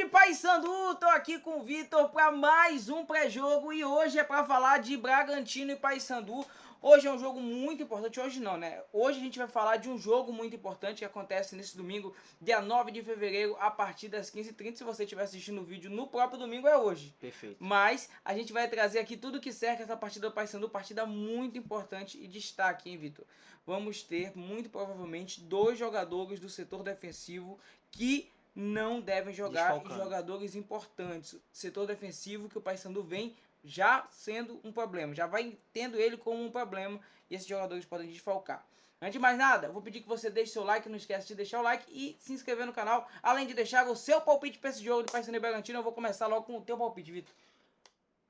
Grande Paysandu, tô aqui com o Vitor para mais um pré-jogo e hoje é para falar de Bragantino e Paysandu. Hoje é um jogo muito importante, hoje não, né? Hoje a gente vai falar de um jogo muito importante que acontece nesse domingo, dia 9 de fevereiro, a partir das 15h30. Se você estiver assistindo o vídeo no próprio domingo, é hoje. Perfeito. Mas a gente vai trazer aqui tudo que cerca essa partida do Paysandu, partida muito importante e destaque, hein, Vitor? Vamos ter, muito provavelmente, 2 jogadores do setor defensivo que não devem jogar, e jogadores importantes. Setor defensivo que o Paysandu vem já sendo um problema, já vai tendo ele como um problema e esses jogadores podem desfalcar. Antes de mais nada, eu vou pedir que você deixe seu like, não esquece de deixar o like e se inscrever no canal, além de deixar o seu palpite para esse jogo de Paysandu e Bragantino. Eu vou começar logo com o teu palpite, Vitor.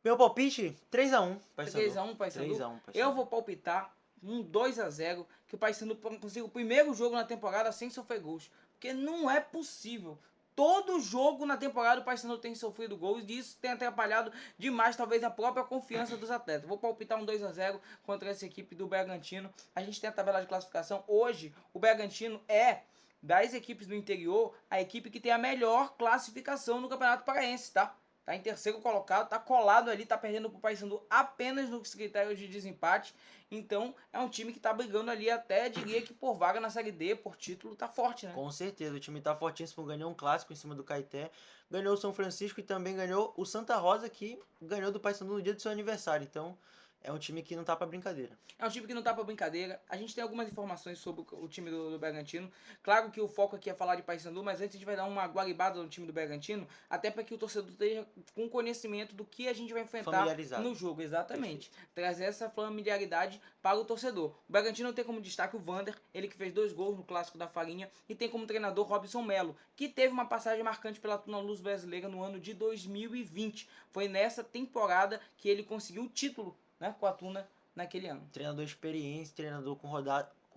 Meu palpite, 3x1, Paysandu. 3x1, Paysandu. 3x1, Paysandu. Eu vou palpitar um 2x0, que o Paysandu consiga o primeiro jogo na temporada sem sofrer gols. Porque não é possível. Todo jogo na temporada o Paysandu tem sofrido gols e isso tem atrapalhado demais, talvez, a própria confiança dos atletas. Vou palpitar um 2x0 contra essa equipe do Bragantino. A gente tem a tabela de classificação. Hoje, o Bragantino é, das equipes do interior, a equipe que tem a melhor classificação no Campeonato Paraense, tá? Tá em terceiro colocado, tá colado ali, tá perdendo pro Paysandu apenas nos critérios de desempate. Então, é um time que tá brigando ali até, diria que por vaga na Série D, por título, tá forte, né? Com certeza, o time tá fortíssimo, ganhou um clássico em cima do Caeté, ganhou o São Francisco e também ganhou o Santa Rosa, que ganhou do Paysandu no dia do seu aniversário. Então, é um time que não tá pra brincadeira. É um time que não tá pra brincadeira. A gente tem algumas informações sobre o time do Bragantino. Claro que o foco aqui é falar de Paysandu, mas antes a gente vai dar uma guaribada no time do Bragantino, até para que o torcedor esteja com conhecimento do que a gente vai enfrentar no jogo. Exatamente. Perfeito. Trazer essa familiaridade para o torcedor. O Bragantino tem como destaque o Vander, ele que fez 2 gols no Clássico da Farinha, e tem como treinador Robson Melo, que teve uma passagem marcante pela Tuna Luz Brasileira no ano de 2020. Foi nessa temporada que ele conseguiu o título, né, com a Tuna naquele ano. Treinador experiente, treinador com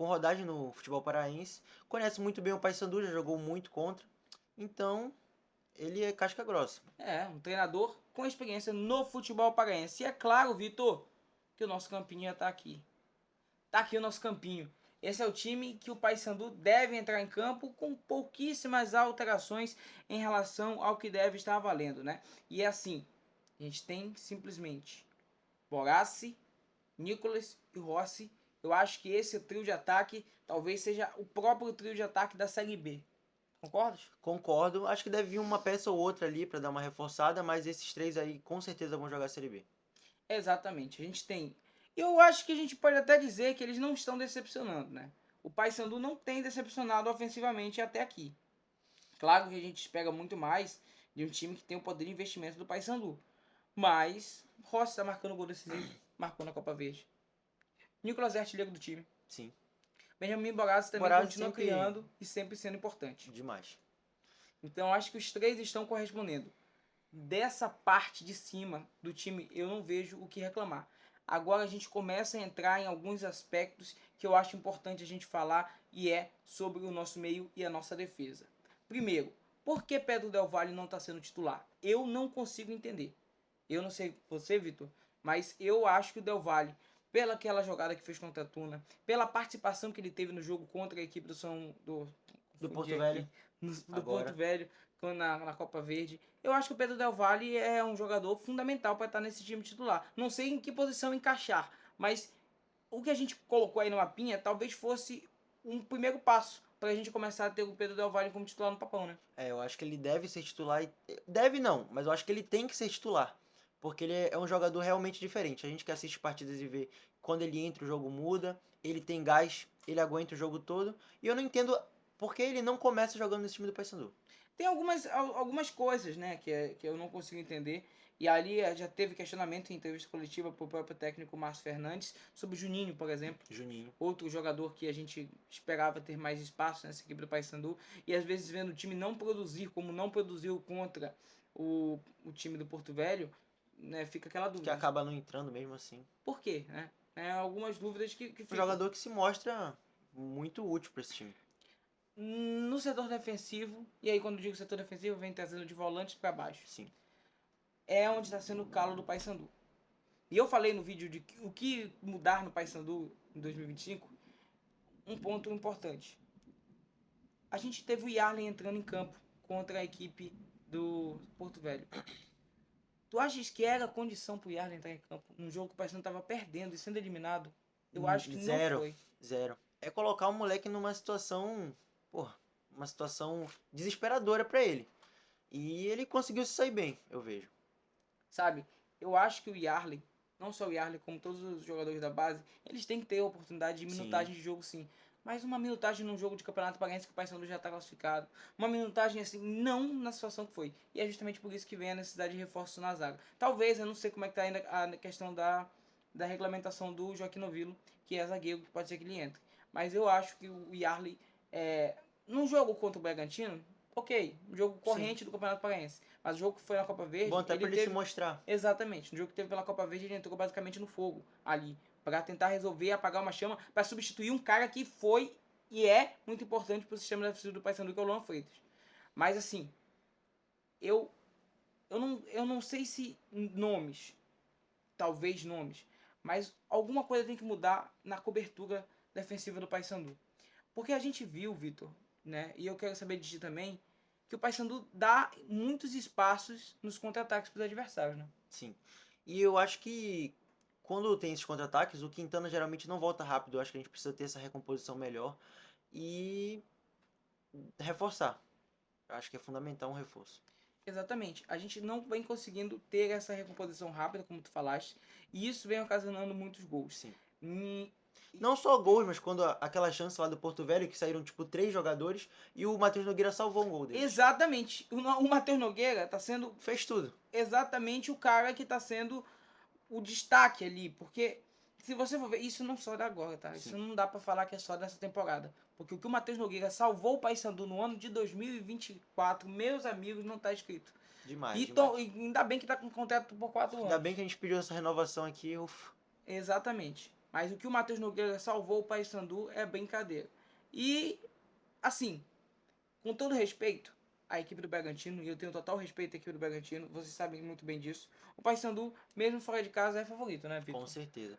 rodagem no futebol paraense, conhece muito bem o Paysandu, já jogou muito contra, então ele é casca grossa. É, um treinador com experiência no futebol paraense. E é claro, Vitor, que o nosso campinho já tá aqui. Tá aqui o nosso campinho. Esse é o time que o Paysandu deve entrar em campo com pouquíssimas alterações em relação ao que deve estar valendo, né? E é assim, a gente tem simplesmente Borassi, Nicolas e Rossi. Eu acho que esse trio de ataque talvez seja o próprio trio de ataque da Série B. Concordas? Concordo, acho que deve vir uma peça ou outra ali para dar uma reforçada, mas esses 3 aí com certeza vão jogar a Série B. Exatamente. A gente tem... Eu acho que a gente pode até dizer que eles não estão decepcionando, né? O Paysandu não tem decepcionado ofensivamente até aqui. Claro que a gente espera muito mais de um time que tem o poder de investimento do Paysandu. Mas Rossi está marcando o gol decisivo, marcou na Copa Verde. Nicolas é artilheiro do time. Sim. Benjamin Borassi também continua criando e sempre sendo importante. Demais. Então acho que os 3 estão correspondendo. Dessa parte de cima do time eu não vejo o que reclamar. Agora a gente começa a entrar em alguns aspectos que eu acho importante a gente falar e é sobre o nosso meio e a nossa defesa. Primeiro, por que Pedro Del Valle não está sendo titular? Eu não consigo entender. Eu não sei você, Vitor, mas eu acho que o Del Valle, pela aquela jogada que fez contra a Tuna, pela participação que ele teve no jogo contra a equipe do Porto Velho, do Porto Velho na Copa Verde, eu acho que o Pedro Del Valle é um jogador fundamental para estar nesse time titular. Não sei em que posição encaixar, mas o que a gente colocou aí no mapinha talvez fosse um primeiro passo para a gente começar a ter o Pedro Del Valle como titular no papão, né? eu acho que ele deve ser titular. Deve não, mas eu acho que ele tem que ser titular. Porque ele é um jogador realmente diferente. A gente que assiste partidas e vê quando ele entra o jogo muda, ele tem gás, ele aguenta o jogo todo. E eu não entendo por que ele não começa jogando nesse time do Paysandu. Tem algumas coisas, né, que eu não consigo entender. E ali já teve questionamento em entrevista coletiva para o próprio técnico Márcio Fernandes sobre o Juninho, por exemplo. Juninho. Outro jogador que a gente esperava ter mais espaço nessa equipe do Paysandu. E às vezes vendo o time não produzir, como não produziu contra o time do Porto Velho, né, fica aquela dúvida. Que acaba não entrando mesmo assim. Por quê, né? Algumas dúvidas que ficam. Um jogador que se mostra muito útil para esse time. No setor defensivo, e aí quando digo setor defensivo, vem trazendo de volantes para baixo. Sim. É onde está sendo o calo do Paysandu. E eu falei no vídeo de o que mudar no Paysandu em 2025, um ponto importante. A gente teve o Yarley entrando em campo contra a equipe do Porto Velho. Tu achas que era condição pro Yarley entrar em campo num jogo que o Paysandu tava perdendo e sendo eliminado? Eu acho que não Zero, foi. zero. É colocar o moleque numa situação, porra, uma situação desesperadora pra ele. E ele conseguiu se sair bem, eu vejo. Sabe? Eu acho que o Yarley, não só o Yarley, como todos os jogadores da base, eles têm que ter a oportunidade de minutagem de jogo, sim. Mas uma minutagem num jogo de Campeonato Paraense que o Paysandu já está classificado. Uma minutagem assim, não na situação que foi. E é justamente por isso que vem a necessidade de reforço na zaga. Talvez, eu não sei como é que tá ainda a questão da regulamentação do Joaquim Novilo, que é zagueiro, que pode ser que ele entre. Mas eu acho que o Yarley, num jogo contra o Bragantino, ok, um jogo corrente do Campeonato Paraense. Mas o jogo que foi na Copa Verde, Bom até pra ele se mostrar. exatamente, no jogo que teve pela Copa Verde, ele entrou basicamente no fogo ali, para tentar resolver, apagar uma chama, para substituir um cara que foi e é muito importante pro sistema defensivo do Paysandu, que é o Luan Freitas. Mas assim, eu eu não sei se nomes, talvez nomes, mas alguma coisa tem que mudar na cobertura defensiva do Paysandu. Porque a gente viu, Vitor, né, e eu quero saber de ti também, que o Paysandu dá muitos espaços nos contra-ataques para os adversários, né? Sim. E eu acho que quando tem esses contra-ataques, o Quintana geralmente não volta rápido. Eu acho que a gente precisa ter essa recomposição melhor e reforçar. Eu acho que é fundamental um reforço. Exatamente. A gente não vem conseguindo ter essa recomposição rápida, como tu falaste, e isso vem ocasionando muitos gols. Sim. Hum, Não só gols, mas quando aquela chance lá do Porto Velho, que saíram tipo 3 jogadores e o Matheus Nogueira salvou um gol deles. exatamente. O Matheus Nogueira tá sendo Fez tudo. exatamente o cara que tá sendo o destaque ali, porque se você for ver, isso não só da agora, tá? Isso Sim. não dá pra falar que é só dessa temporada. Porque o que o Matheus Nogueira salvou o Paysandu no ano de 2024, meus amigos, não tá escrito. Demais, E demais. ainda bem que tá com contrato por 4 Ainda anos. bem que a gente pediu essa renovação aqui. Ufa. Exatamente. Mas o que o Matheus Nogueira salvou o Paysandu é brincadeira. E, assim, com todo respeito à equipe do Bragantino, e eu tenho total respeito à equipe do Bragantino, vocês sabem muito bem disso, o Paysandu, mesmo fora de casa, é favorito, né, Vitor? Com certeza.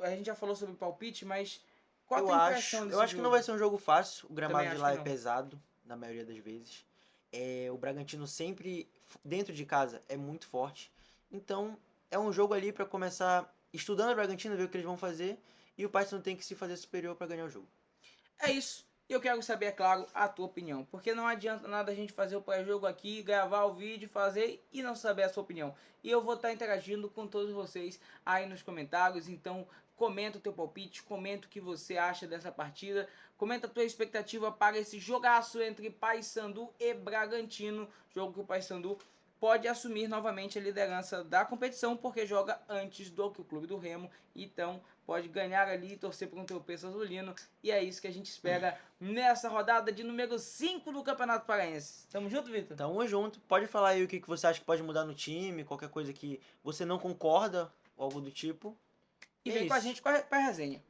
A gente já falou sobre o palpite, mas qual a Eu tua impressão desse acho que não jogo? vai ser um jogo fácil. O gramado Também de acho lá que é não. pesado, na maioria das vezes. O Bragantino sempre, dentro de casa, é muito forte. Então, é um jogo ali para começar estudando o Bragantino, ver o que eles vão fazer. E o Paysandu tem que se fazer superior para ganhar o jogo. É isso. E eu quero saber, é claro, a tua opinião. Porque não adianta nada a gente fazer o pré-jogo aqui, gravar o vídeo, fazer e não saber a sua opinião. E eu vou estar interagindo com todos vocês aí nos comentários. Então, comenta o teu palpite, comenta o que você acha dessa partida. Comenta a tua expectativa para esse jogaço entre Paysandu e Bragantino. Jogo que o Paysandu pode assumir novamente a liderança da competição, porque joga antes do que o Clube do Remo. Então, pode ganhar ali e torcer por um tropeço azulino. E é isso que a gente espera nessa rodada de número 5 do Campeonato Paraense. Tamo junto, Vitor? Tamo junto. Pode falar aí o que você acha que pode mudar no time, qualquer coisa que você não concorda, algo do tipo. E É vem com a isso. gente pra resenha.